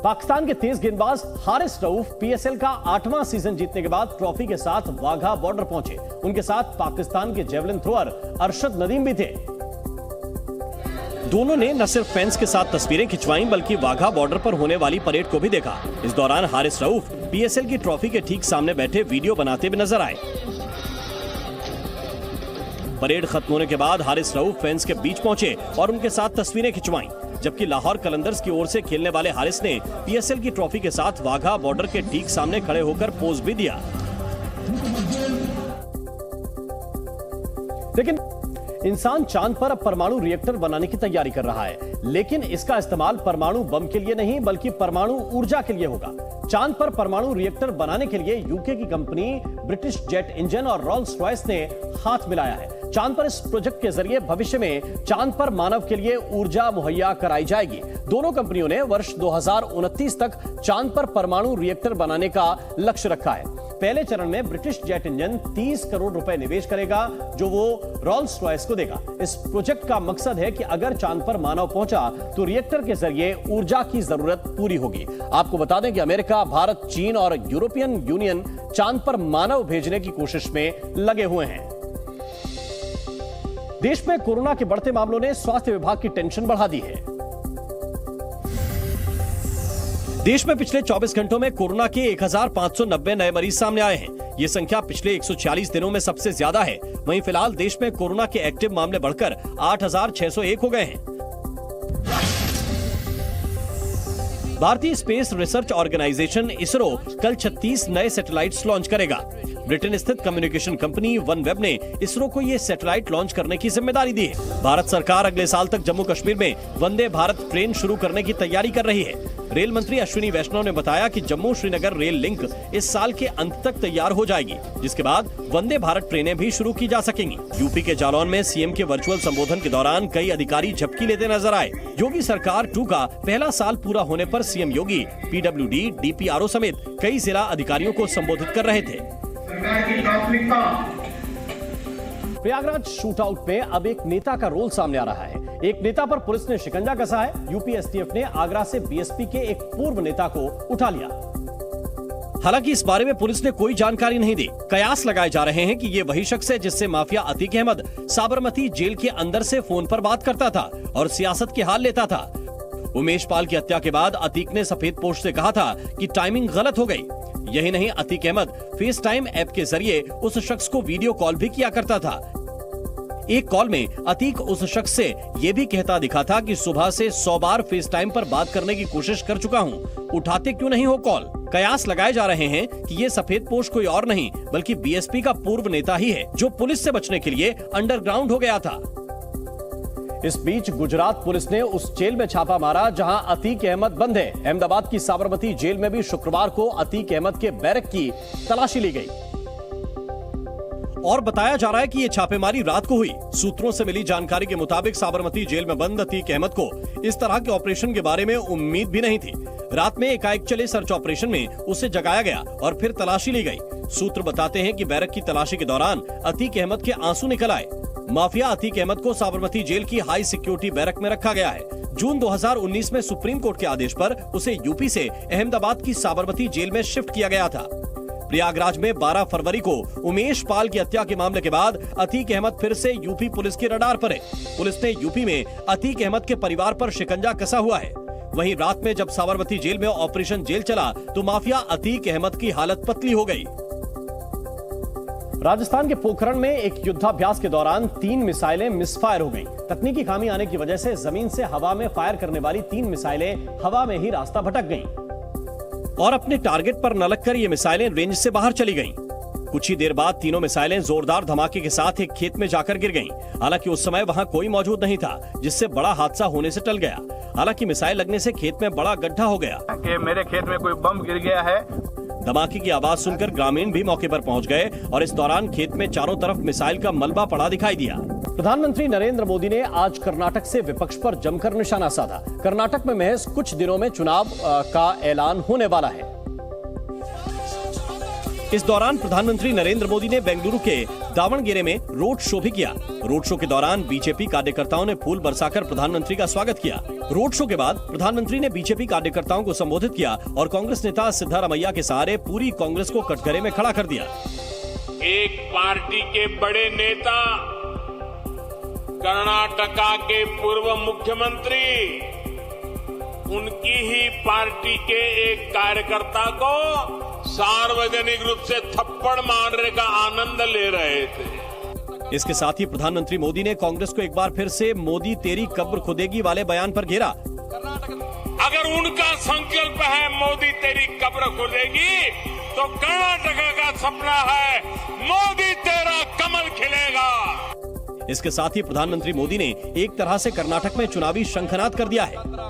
पाकिस्तान के तेज गेंदबाज हारिस रऊफ पीएसएल का 8वां सीजन जीतने के बाद ट्रॉफी के साथ वाघा बॉर्डर पहुंचे। उनके साथ पाकिस्तान के जेवलिन थ्रोअर अरशद नदीम भी थे। दोनों ने न सिर्फ फैंस के साथ तस्वीरें खिंचवाईं बल्कि वाघा बॉर्डर पर होने वाली परेड को भी देखा। इस दौरान हारिस रऊफ पीएसएल की ट्रॉफी के ठीक सामने बैठे वीडियो बनाते भी नजर आए। परेड खत्म होने के बाद हारिस रऊफ फैंस के बीच पहुंचे और उनके साथ तस्वीरें खिंचवाईं, जबकि लाहौर कलंदर्स की ओर से खेलने वाले हारिस ने पीएसएल की ट्रॉफी के साथ वाघा बॉर्डर के ठीक सामने खड़े होकर पोज भी दिया। लेकिन इंसान चांद पर अब परमाणु रिएक्टर बनाने की तैयारी कर रहा है, लेकिन इसका इस्तेमाल परमाणु बम के लिए नहीं बल्कि परमाणु ऊर्जा के लिए होगा। चांद पर परमाणु रिएक्टर बनाने के लिए यूके की कंपनी ब्रिटिश जेट इंजन और रॉल्स रॉयस ने हाथ मिलाया है। चांद पर इस प्रोजेक्ट के जरिए भविष्य में चांद पर मानव के लिए ऊर्जा मुहैया कराई जाएगी। दोनों कंपनियों ने वर्ष 2029 तक चांद पर परमाणु रिएक्टर बनाने का लक्ष्य रखा है। पहले चरण में ब्रिटिश जेट इंजन 30 करोड़ रुपए निवेश करेगा, जो वो रॉल्स रॉयस को देगा। इस प्रोजेक्ट का मकसद है कि अगर चांद पर मानव पहुंचा तो रिएक्टर के जरिए ऊर्जा की जरूरत पूरी होगी। आपको बता दें कि अमेरिका, भारत, चीन और यूरोपियन यूनियन चांद पर मानव भेजने की कोशिश में लगे हुए हैं। देश में कोरोना के बढ़ते मामलों ने स्वास्थ्य विभाग की टेंशन बढ़ा दी है। देश में पिछले 24 घंटों में कोरोना के 1590 नए मरीज सामने आए हैं। ये संख्या पिछले 146 दिनों में सबसे ज्यादा है। वहीं फिलहाल देश में कोरोना के एक्टिव मामले बढ़कर 8601 हो गए हैं। भारतीय स्पेस रिसर्च ऑर्गेनाइजेशन इसरो कल 36 नए सैटेलाइट्स लॉन्च करेगा। ब्रिटेन स्थित कम्युनिकेशन कंपनी वनवेब ने इसरो को ये सैटेलाइट लॉन्च करने की जिम्मेदारी दी है। भारत सरकार अगले साल तक जम्मू कश्मीर में वंदे भारत ट्रेन शुरू करने की तैयारी कर रही है। रेल मंत्री अश्विनी वैष्णव ने बताया कि जम्मू श्रीनगर रेल लिंक इस साल के अंत तक तैयार हो जाएगी, जिसके बाद वंदे भारत ट्रेनें भी शुरू की जा सकेंगी। यूपी के जालौन में सीएम के वर्चुअल संबोधन के दौरान कई अधिकारी झपकी लेते नजर आए। योगी सरकार 2 का पहला साल पूरा होने पर सीएम योगी पीडब्ल्यूडी, डीपीआरओ समेत कई जिला अधिकारियों को संबोधित कर रहे थे। प्रयागराज शूटआउट में अब एक नेता का रोल सामने आ रहा है। एक नेता पर पुलिस ने शिकंजा कसा है। यूपी एसटीएफ ने आगरा से बीएसपी के एक पूर्व नेता को उठा लिया। हालांकि इस बारे में पुलिस ने कोई जानकारी नहीं दी। कयास लगाए जा रहे हैं कि ये वही शख्स है जिससे माफिया अतीक अहमद साबरमती जेल के अंदर से फोन पर बात करता था और सियासत के हाल लेता था। उमेश पाल की हत्या के बाद अतीक ने सफेद पोश से कहा था कि टाइमिंग गलत हो गई। यही नहीं, Atiq Ahmad FaceTime app के जरिए उस शख्स को वीडियो कॉल भी किया करता था। एक कॉल में अतीक उस शख्स से ये भी कहता दिखा था कि सुबह से 100 बार फेस टाइम पर बात करने की कोशिश कर चुका हूँ, उठाते क्यों नहीं हो कॉल। कयास लगाए जा रहे हैं कि ये सफेद पोश कोई और नहीं बल्कि बीएसपी का पूर्व नेता ही है, जो पुलिस से बचने के लिए अंडरग्राउंड हो गया था। इस बीच गुजरात पुलिस ने उस जेल में छापा मारा जहां अतीक अहमद बंद है। अहमदाबाद की साबरमती जेल में भी शुक्रवार को अतीक अहमद के बैरक की तलाशी ली गई और बताया जा रहा है कि ये छापेमारी रात को हुई। सूत्रों से मिली जानकारी के मुताबिक साबरमती जेल में बंद अतीक अहमद को इस तरह के ऑपरेशन के बारे में उम्मीद भी नहीं थी। रात में एकाएक चले सर्च ऑपरेशन में उसे जगाया गया और फिर तलाशी ली गई। सूत्र बताते हैं कि बैरक की तलाशी के दौरान अतीक अहमद के आंसू निकल आए। माफिया अतीक अहमद को साबरमती जेल की हाई सिक्योरिटी बैरक में रखा गया है। जून 2019 में सुप्रीम कोर्ट के आदेश पर उसे यूपी से अहमदाबाद की साबरमती जेल में शिफ्ट किया गया था। प्रयागराज में 12 फरवरी को उमेश पाल की हत्या के मामले के बाद अतीक अहमद फिर से यूपी पुलिस के रडार पर है। पुलिस ने यूपी में अतीक अहमद के परिवार पर शिकंजा कसा हुआ है। वहीं रात में जब साबरमती जेल में ऑपरेशन जेल चला तो माफिया अतीक अहमद की हालत पतली हो गई। राजस्थान के पोखरण में एक युद्धाभ्यास के दौरान 3 मिसाइलें मिसफायर हो गईं। तकनीकी खामी आने की वजह से जमीन से हवा में फायर करने वाली 3 मिसाइलें हवा में ही रास्ता भटक गईं और अपने टारगेट पर न लगकर ये मिसाइलें रेंज से बाहर चली गईं। कुछ ही देर बाद तीनों मिसाइलें जोरदार धमाके के साथ एक खेत में जाकर गिर गईं। हालांकि उस समय वहां कोई मौजूद नहीं था, जिससे बड़ा हादसा होने से टल गया। हालांकि मिसाइल लगने से खेत में बड़ा गड्ढा हो गया कि मेरे खेत में कोई बम गिर गया है। धमाके की आवाज सुनकर ग्रामीण भी मौके पर पहुंच गए और इस दौरान खेत में चारों तरफ मिसाइल का मलबा पड़ा दिखाई दिया। प्रधानमंत्री नरेंद्र मोदी ने आज कर्नाटक से विपक्ष पर जमकर निशाना साधा। कर्नाटक में महज कुछ दिनों में चुनाव का ऐलान होने वाला है। इस दौरान प्रधानमंत्री नरेंद्र मोदी ने बेंगलुरु के दावणगेरे में रोड शो भी किया। रोड शो के दौरान बीजेपी कार्यकर्ताओं ने फूल बरसाकर प्रधानमंत्री का स्वागत किया। रोड शो के बाद प्रधानमंत्री ने बीजेपी कार्यकर्ताओं को संबोधित किया और कांग्रेस नेता सिद्धारमैया के सहारे पूरी कांग्रेस को कटघरे में खड़ा कर दिया। एक पार्टी के बड़े नेता, कर्नाटका के पूर्व मुख्यमंत्री, उनकी ही पार्टी के एक कार्यकर्ता को सार्वजनिक रूप से थप्पड़ मारने का आनंद ले रहे थे। इसके साथ ही प्रधानमंत्री मोदी ने कांग्रेस को एक बार फिर से मोदी तेरी कब्र खुदेगी वाले बयान पर घेरा। अगर उनका संकल्प है मोदी तेरी कब्र खुदेगी, तो कर्नाटका का सपना है मोदी तेरा कमल खिलेगा। इसके साथ ही प्रधानमंत्री मोदी ने एक तरह से कर्नाटक में चुनावी शंखनाद कर दिया है।